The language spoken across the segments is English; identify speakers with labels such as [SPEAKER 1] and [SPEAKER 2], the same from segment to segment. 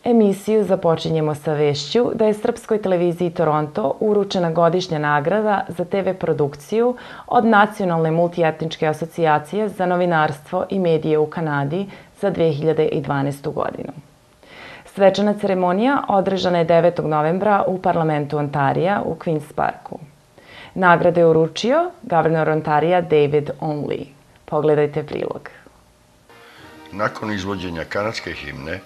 [SPEAKER 1] Emisiju započinjemo sa vešću da je Srpskoj televiziji Toronto uručena godišnja nagrada za TV produkciju od Nacionalne multietničke asocijacije za novinarstvo i medije u Kanadi za 2012. godinu. Svečana ceremonija održana je 9. novembra u parlamentu Ontarija u Queen's Parku. Nagrade je uručio guvernor Ontarija David Onley. Pogledajte prilog.
[SPEAKER 2] Nakon izvođenja kanadske himne,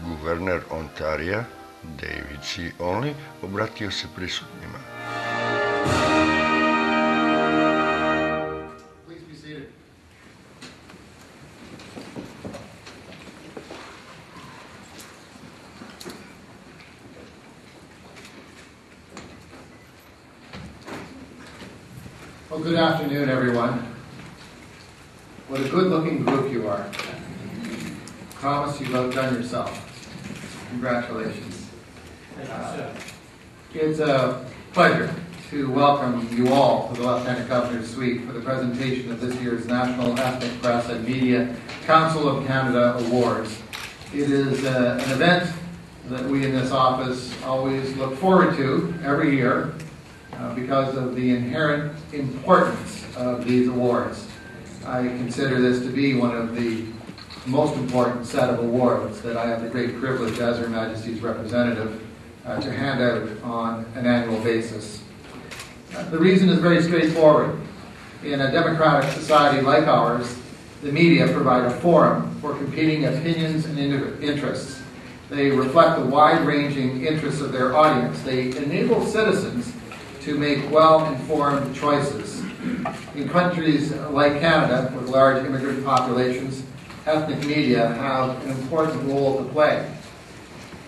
[SPEAKER 2] guverner Ontarija David C. Onley obratio se prisutnima.
[SPEAKER 3] Well, good afternoon, everyone. What a good-looking group you are. Promise you've outdone yourself. Congratulations. It's a pleasure to welcome you all to the Lieutenant Governor's Suite for the presentation of this year's National Ethnic Press and Media Council of Canada Awards. It is an event that we in this office always look forward to every year because of the inherent importance of these awards. I consider this to be one of the most important set of awards that I have the great privilege as Her Majesty's representative to hand out on an annual basis. The reason is very straightforward. In a democratic society like ours, the media provide a forum for competing opinions and interests. They reflect the wide-ranging interests of their audience. They enable citizens to make well-informed choices. In countries like Canada, with large immigrant populations, ethnic media have an important role to play.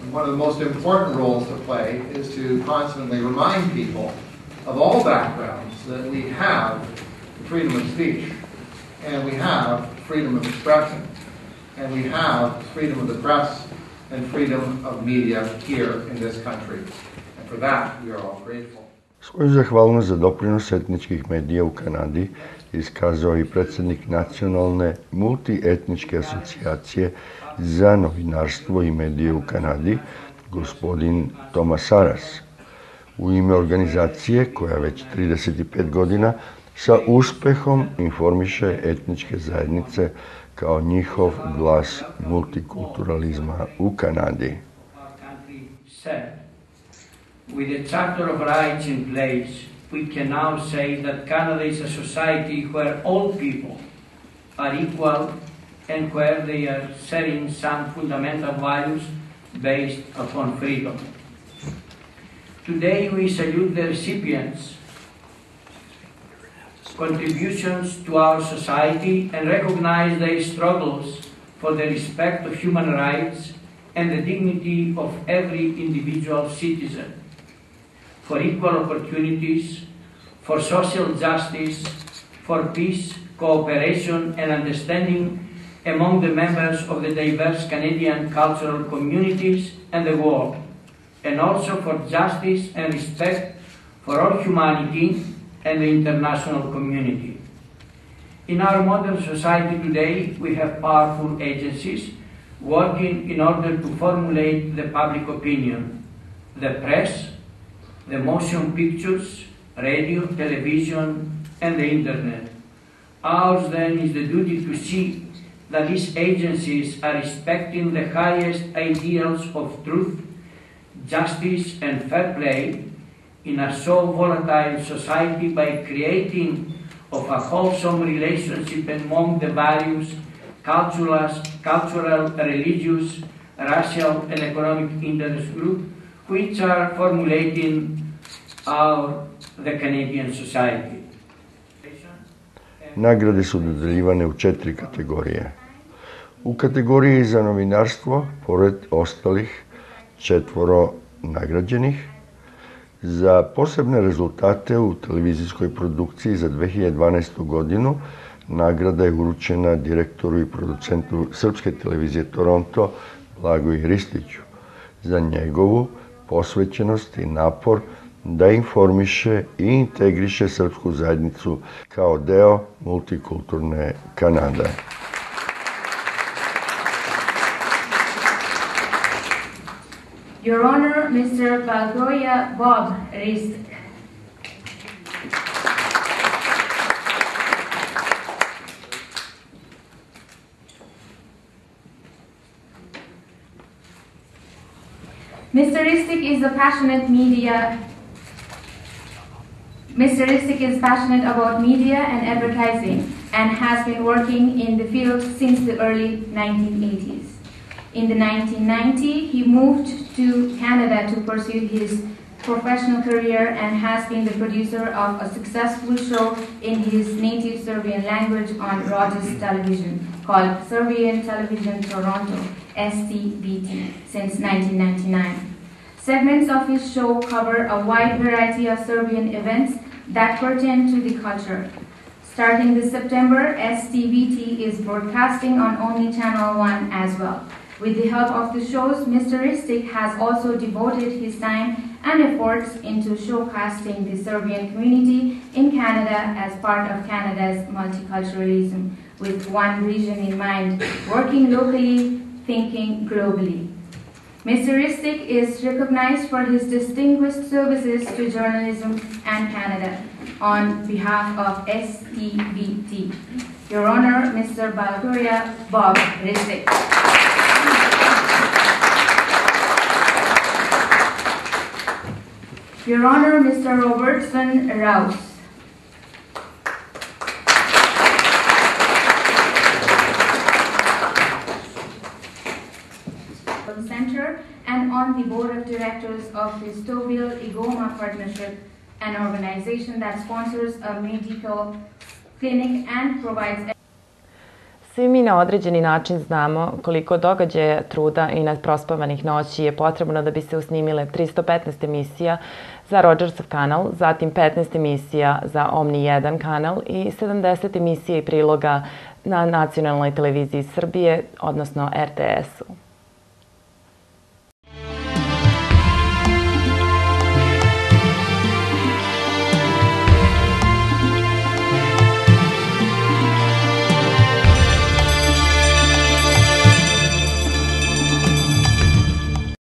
[SPEAKER 3] And one of the most important roles to play is to constantly remind people of all backgrounds that we have freedom of speech, and we have freedom of expression, and we have freedom of the press and freedom of media here in this country. And for that, we are all grateful.
[SPEAKER 2] Svoju zahvalnost za doprinos etničkih medija u Kanadi iskazao i predsjednik Nacionalne multietničke asocijacije za novinarstvo i medije u Kanadi, gospodin Thomas Saras. U ime organizacije koja već 35 godina sa uspehom informiše etničke zajednice kao njihov glas multikulturalizma u Kanadi.
[SPEAKER 4] With the Charter of Rights in place, we can now say that Canada is a society where all people are equal and where they are sharing some fundamental values based upon freedom. Today we salute the recipients' contributions to our society and recognize their struggles for the respect of human rights and the dignity of every individual citizen, for equal opportunities, for social justice, for peace, cooperation and understanding among the members of the diverse Canadian cultural communities and the world, and also for justice and respect for all humanity and the international community. In our modern society today, we have powerful agencies working in order to formulate the public opinion, the press, the motion pictures, radio, television, and the internet. Ours then is the duty to see that these agencies are respecting the highest ideals of truth, justice, and fair play in a so volatile society by creating of a wholesome relationship among the various cultural, religious, racial, and economic interest groups which are formulating the Canadian society.
[SPEAKER 2] Nagrade su dodeljivane u 4 kategorije. U kategoriji za novinarstvo, pored ostalih 4 nagrađenih, za posebne rezultate u televizijskoj produkciji za 2012. godinu nagrada je uručena direktoru i producentu Srpske televizije Toronto Blagoju Ristiću za njegovu posvećenost i napor da informiše i integriše srpsku zajednicu kao deo multikulturne Kanade.
[SPEAKER 5] Your Honor, Mr. Balgoria Bob Ristic. Mr. Ristic is passionate about media and advertising and has been working in the field since the early 1980s. In the 1990s, he moved to Canada to pursue his professional career and has been the producer of a successful show in his native Serbian language on Rogers Television called Serbian Television Toronto, STBT, since 1999. Segments of his show cover a wide variety of Serbian events that pertain to the culture. Starting this September, STBT is broadcasting on only Channel 1 as well. With the help of the shows, Mr. Ristic has also devoted his time and efforts into showcasing the Serbian community in Canada as part of Canada's multiculturalism, with one vision in mind, working locally, thinking globally. Mr. Ristic is recognized for his distinguished services to journalism and Canada on behalf of STBT. Your Honor, Mr. Balgoria Bob Ristic. Your Honor, Mr. Robertson Rouse. Center and on the board of directors of the Stouffville Igoma Partnership, an organization that sponsors a medical clinic and provides.
[SPEAKER 1] Svi mi na određeni način znamo koliko događaja, truda i neprospavanih noći je potrebno da bi se usnimile 315 emisija za Rogersov kanal, zatim 15 emisija za Omni 1 kanal i 70 emisija i priloga na nacionalnoj televiziji Srbije, odnosno RTS-u.